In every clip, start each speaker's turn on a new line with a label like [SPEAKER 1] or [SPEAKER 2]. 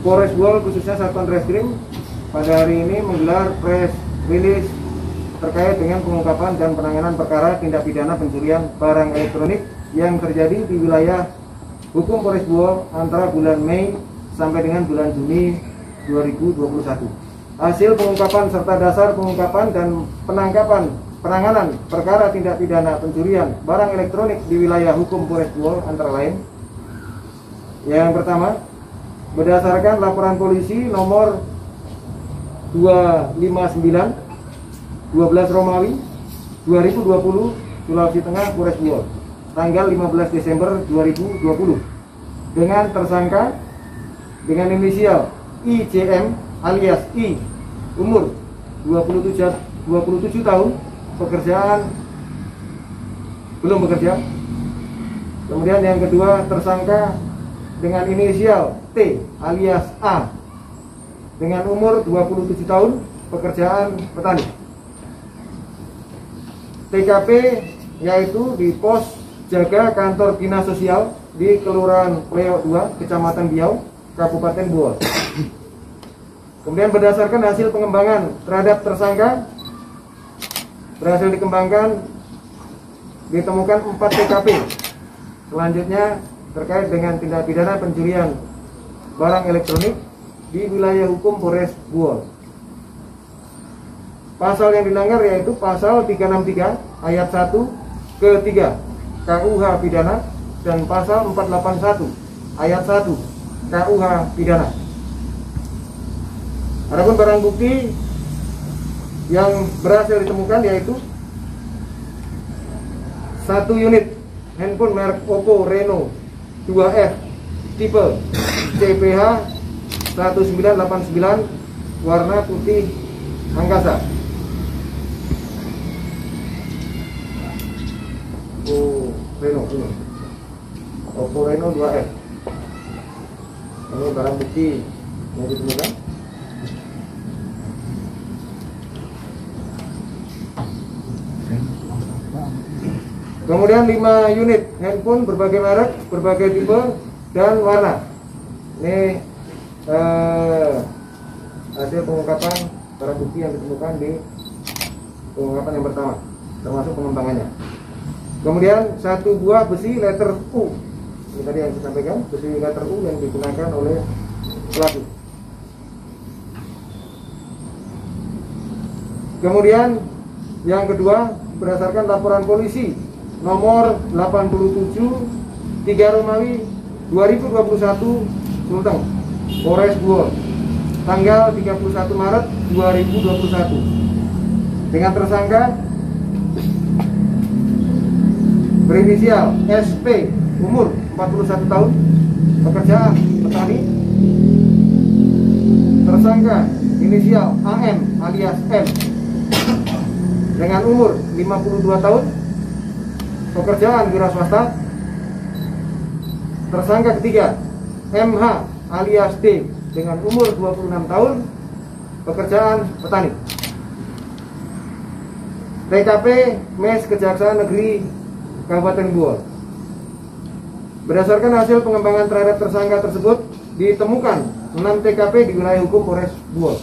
[SPEAKER 1] Polres Buol khususnya Satuan Reskrim pada hari ini menggelar press release terkait dengan pengungkapan dan penanganan perkara tindak pidana pencurian barang elektronik yang terjadi di wilayah hukum Polres Buol antara bulan Mei sampai dengan bulan Juni 2021. Hasil pengungkapan serta dasar pengungkapan dan penanganan perkara tindak pidana pencurian barang elektronik di wilayah hukum Polres Buol antara lain: yang pertama, berdasarkan laporan polisi nomor 259 12 Romawi 2020 Sulawesi Tengah Polres Buol tanggal 15 Desember 2020 dengan tersangka dengan inisial IJM alias I, umur 27 tahun, pekerjaan belum bekerja. Kemudian yang kedua, tersangka dengan inisial T alias A dengan umur 27 tahun, pekerjaan petani. TKP yaitu di pos jaga kantor dinas sosial di Kelurahan Pleo 2, Kecamatan Biau, Kabupaten Buol. Kemudian berdasarkan hasil pengembangan terhadap tersangka, berhasil dikembangkan, ditemukan 4 TKP. Selanjutnya terkait dengan tindak pidana pencurian barang elektronik di wilayah hukum Polres Buol. Pasal yang dilanggar yaitu pasal 363 ayat 1 ke 3 KUH pidana dan pasal 481 ayat 1 KUH pidana. Adapun barang bukti yang berhasil ditemukan yaitu 1 unit handphone merek Oppo Reno 2F tipe CPH 1989 warna putih angkasa. Reno, Oppo Reno 2F. Ini barang bukti yang ditemukan. Kemudian 5 unit handphone berbagai merek, berbagai tipe dan warna. Ini hasil pengungkapan barang bukti yang ditemukan di pengungkapan yang pertama, termasuk pengembangannya. Kemudian 1 buah besi letter U. Ini tadi yang saya sampaikan, besi letter U yang digunakan oleh pelaku. Kemudian yang kedua, berdasarkan laporan polisi nomor 87 3 Romawi 2021 Sulteng Polres Buol tanggal 31 Maret 2021 dengan tersangka berinisial SP, umur 41 tahun, pekerjaan petani. Tersangka inisial AM alias M dengan umur 52 tahun, pekerjaan wira swasta. Tersangka ketiga MH alias D dengan umur 26 tahun, pekerjaan petani. TKP Mes Kejaksaan Negeri Kabupaten Buol. Berdasarkan hasil pengembangan terhadap tersangka tersebut, ditemukan 6 TKP di wilayah hukum Polres Buol.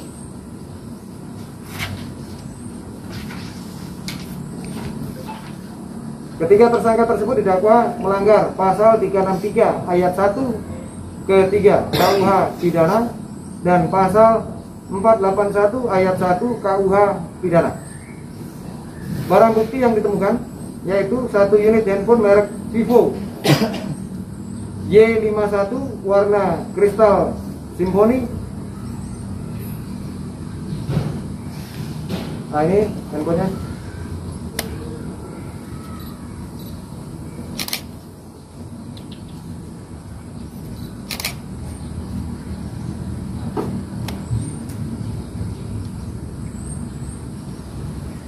[SPEAKER 1] Ketiga tersangka tersebut didakwa melanggar pasal 363 ayat 1 ke 3 KUH pidana dan pasal 481 ayat 1 KUH pidana. Barang bukti yang ditemukan yaitu 1 unit handphone merek Vivo Y51 warna kristal simfoni. Nah, ini handphonenya.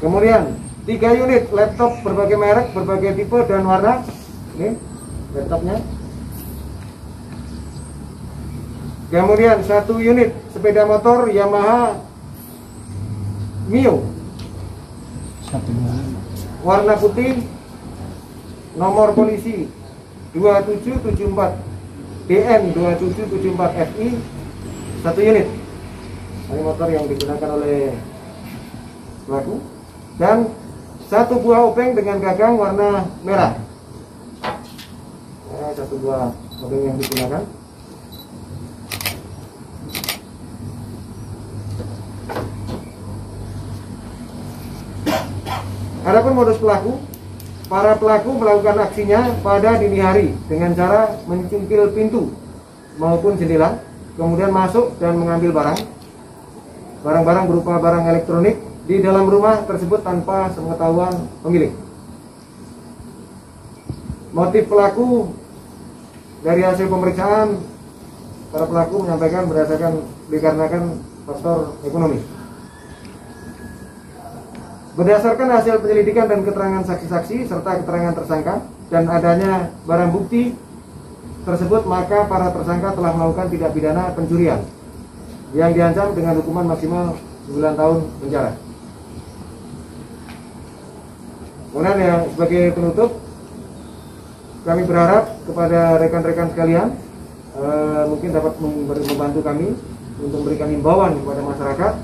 [SPEAKER 1] Kemudian 3 unit laptop berbagai merek, berbagai tipe dan warna. Ini laptopnya. Kemudian 1 unit sepeda motor Yamaha Mio warna putih, nomor polisi 2774 DN 2774 FI 1 unit. Ini motor yang digunakan oleh pelaku, dan 1 buah obeng dengan gagang warna merah. 1 buah obeng yang digunakan. Adapun modus pelaku, para pelaku melakukan aksinya pada dini hari dengan cara mencungkil pintu maupun jendela, kemudian masuk dan mengambil barang-barang berupa barang elektronik di dalam rumah tersebut tanpa sepengetahuan pemilik. Motif pelaku dari hasil pemeriksaan, para pelaku menyampaikan dikarenakan faktor ekonomi. Berdasarkan hasil penyelidikan dan keterangan saksi-saksi serta keterangan tersangka dan adanya barang bukti tersebut, maka para tersangka telah melakukan tindak pidana pencurian yang diancam dengan hukuman maksimal 9 tahun penjara. Kemudian ya, sebagai penutup, kami berharap kepada rekan-rekan sekalian mungkin dapat membantu kami untuk memberikan himbauan kepada masyarakat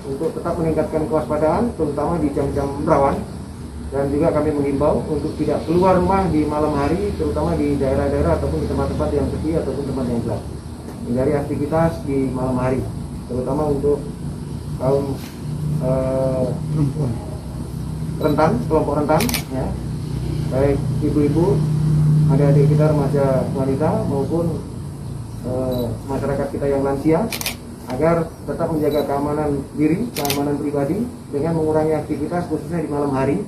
[SPEAKER 1] untuk tetap meningkatkan kewaspadaan, terutama di jam-jam rawan, dan juga kami menghimbau untuk tidak keluar rumah di malam hari, terutama di daerah-daerah ataupun di tempat-tempat yang sepi ataupun tempat yang gelap. Hindari aktivitas di malam hari, terutama untuk kaum rentan, kelompok rentan, ya, baik ibu-ibu, adik-adik kita remaja wanita maupun masyarakat kita yang lansia, agar tetap menjaga keamanan diri, keamanan pribadi dengan mengurangi aktivitas khususnya di malam hari,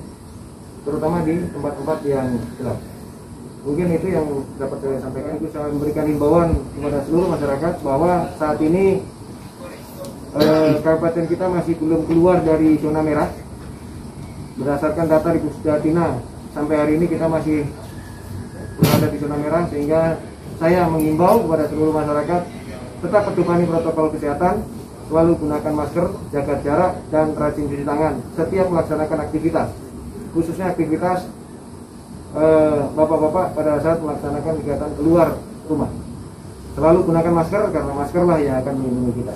[SPEAKER 1] terutama di tempat-tempat yang gelap. Mungkin itu yang dapat saya sampaikan. Itu saya memberikan himbauan kepada seluruh masyarakat bahwa saat ini kabupaten kita masih belum keluar dari zona merah. Berdasarkan data di Pusdatina, sampai hari ini kita masih berada di zona merah, sehingga saya mengimbau kepada seluruh masyarakat tetap pedomani protokol kesehatan, selalu gunakan masker, jaga jarak, dan rajin cuci tangan setiap melaksanakan aktivitas, khususnya aktivitas bapak-bapak pada saat melaksanakan kegiatan keluar rumah. Selalu gunakan masker, karena maskerlah yang akan melindungi kita.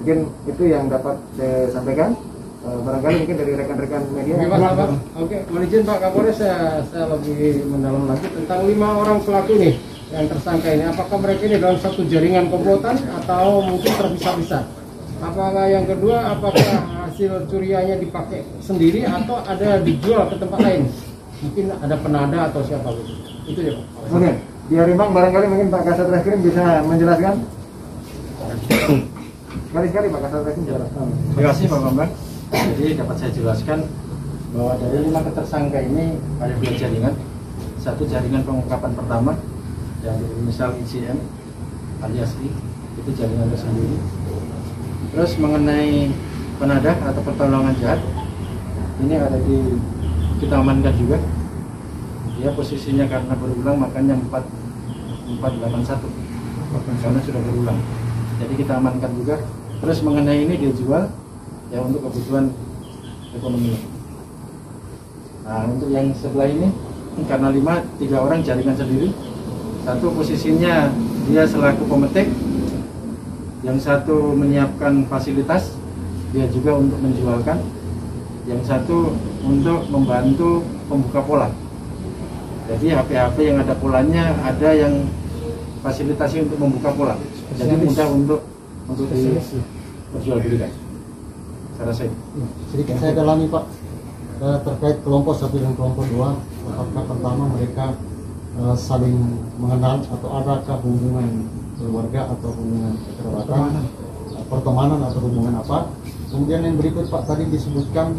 [SPEAKER 1] Mungkin itu yang dapat saya sampaikan. Barangkali mungkin dari rekan-rekan media.
[SPEAKER 2] Oke, mohon izin Pak Kapolres, saya lebih mendalam lagi tentang 5 orang pelaku nih yang tersangka ini. Apakah mereka ini dalam satu jaringan komplotan atau mungkin terpisah-pisah? Apakah yang kedua, apakah hasil curiannya dipakai sendiri atau ada dijual ke tempat lain? Mungkin ada penada atau siapa gitu. Itu ya Pak.
[SPEAKER 1] Oke, di Harimbang barangkali mungkin Pak Kasat Reskrim bisa menjelaskan. Sekali-sekali Pak Kasat Reskrim jelaskan.
[SPEAKER 2] Terima kasih Pak Bambang. Jadi dapat saya jelaskan bahwa dari 5 tersangka ini ada 2 jaringan. Satu jaringan pengungkapan pertama yang misal ICM alias I, itu jaringan tersendiri. Terus mengenai penadah atau pertolongan jahat, ini ada kita amankan juga. Dia posisinya karena berulang, makanya 481 karena sudah berulang. Jadi kita amankan juga. Terus mengenai ini dia jual ya untuk kebutuhan ekonomi. Nah, untuk yang sebelah ini karena 3 orang jaringan sendiri. Satu posisinya dia selaku pemetik, yang satu menyiapkan fasilitas, dia juga untuk menjualkan, yang satu untuk membantu pembuka pola. Jadi HP-HP yang ada polanya, ada yang fasilitasi untuk membuka pola, jadi mudah untuk diperjualbelikan. Saya rasa itu.
[SPEAKER 3] Sedikit saya dalami Pak, terkait kelompok 1 dan kelompok 2, apakah pertama mereka saling mengenal atau adakah hubungan keluarga atau hubungan kekerabatan, pertemanan atau hubungan apa? Kemudian yang berikut Pak, tadi disebutkan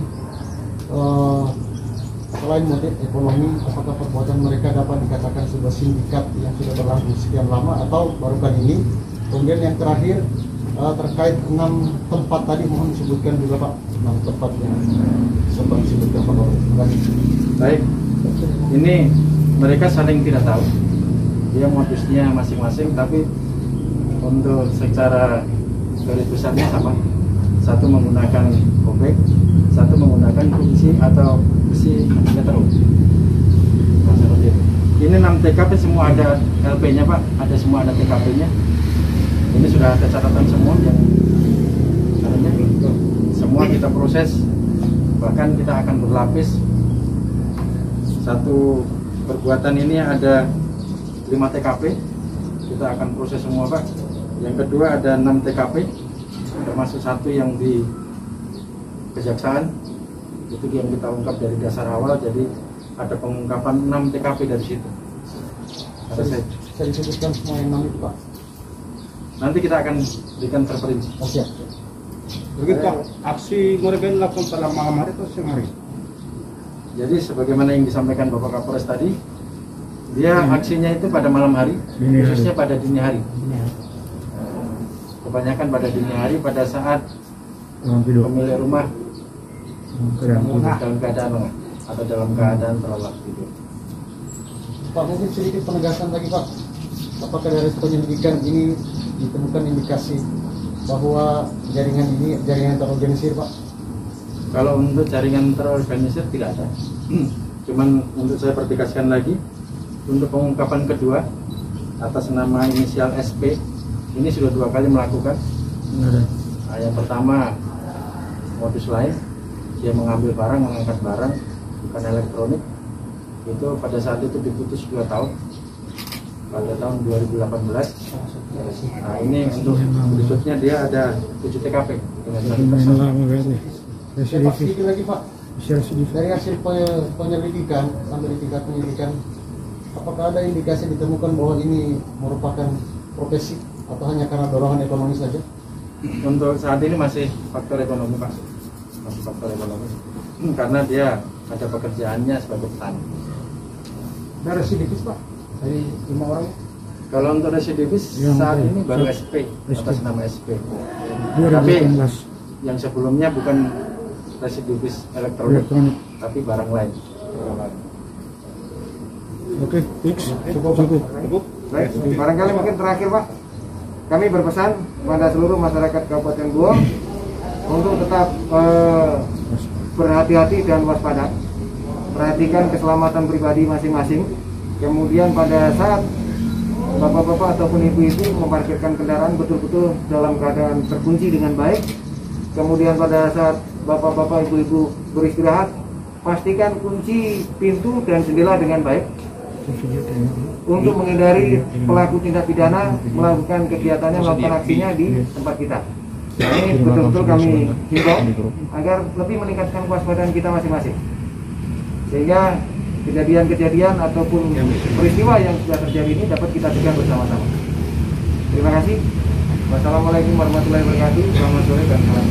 [SPEAKER 3] selain motif ekonomi, apakah perbuatan mereka dapat dikatakan sebuah sindikat yang sudah berlangsung sekian lama atau baru kali ini? Kemudian yang terakhir terkait 6 tempat tadi, mohon disebutkan juga Pak, 6 tempat yang sempat disebutkan Pak.
[SPEAKER 2] Baik, ini mereka saling tidak tahu dia modusnya masing-masing, tapi untuk secara garis besarnya sama. Satu menggunakan obeng, satu menggunakan kunci atau besi metro. Nah, seperti itu. Ini 6 TKP semua ada LP-nya Pak, ada semua ada TKP-nya. Ini sudah ada catatan semua yang caranya semua kita proses, bahkan kita akan berlapis. Satu perbuatan ini ada 5 TKP, kita akan proses semua Pak. Yang kedua ada 6 TKP, termasuk satu yang di Kejaksaan, itu yang kita ungkap dari dasar awal, jadi ada pengungkapan 6 TKP dari situ.
[SPEAKER 3] Saya disebutkan semua yang 6 itu Pak.
[SPEAKER 2] Nanti kita akan berikan terperinci.
[SPEAKER 3] Oh, siap.
[SPEAKER 4] Begitu Pak, aksi mereka ini dilakukan pada malam hari atau siang hari?
[SPEAKER 2] Jadi sebagaimana yang disampaikan Bapak Kapolres tadi, dia aksinya itu pada malam hari, khususnya pada dini hari. Kebanyakan pada dini hari, pada saat pemilik rumah dalam keadaan lengah atau dalam keadaan terlelap tidur.
[SPEAKER 3] Pak, mungkin sedikit penegasan lagi Pak. Apakah dari penyelidikan ini ditemukan indikasi bahwa jaringan ini jaringan terorganisir Pak?
[SPEAKER 2] Kalau untuk jaringan terorganisir tidak ada. Cuman untuk saya pertegaskan lagi, untuk pengungkapan kedua atas nama inisial SP, ini sudah 2 kali melakukan. Nah, yang pertama modus lain, dia mengambil barang, mengangkat barang bukan elektronik. Itu pada saat itu diputus 2 tahun pada tahun 2018. Nah, ini untuk berikutnya dia ada 7 TKP dengan satu tersangka.
[SPEAKER 3] Pak, sedikit lagi Pak. Dari hasil penyelidikan sampai di tingkat penyelidikan, apakah ada indikasi ditemukan bahwa ini merupakan profesi atau hanya karena dorongan ekonomi saja?
[SPEAKER 2] Untuk saat ini masih faktor ekonomi Pak, masih faktor ekonomi, karena dia ada pekerjaannya sebagai petani.
[SPEAKER 4] Ada residivis Pak, dari 5 orang.
[SPEAKER 2] Kalau untuk residivis saat ini baru SP atas nama SP. Tapi yang sebelumnya bukan residivis elektronik, tapi barang lain.
[SPEAKER 3] Oke, fix.
[SPEAKER 4] Cukup.
[SPEAKER 1] Baik, barangkali mungkin terakhir Pak, kami berpesan kepada seluruh masyarakat Kabupaten Goa untuk tetap berhati-hati dan waspada. Perhatikan keselamatan pribadi masing-masing. Kemudian pada saat bapak-bapak ataupun ibu-ibu memarkirkan kendaraan betul-betul dalam keadaan terkunci dengan baik. Kemudian pada saat bapak-bapak ibu-ibu beristirahat, pastikan kunci pintu dan jendela dengan baik untuk menghindari pelaku tindak pidana melakukan kegiatannya, melakukan aksinya di tempat kita. Ini betul-betul kami himbau agar lebih meningkatkan kewaspadaan kita masing-masing, sehingga kejadian-kejadian ataupun peristiwa yang sudah terjadi ini dapat kita cegah bersama-sama. Terima kasih. Wassalamualaikum warahmatullahi wabarakatuh. Selamat sore dan salam.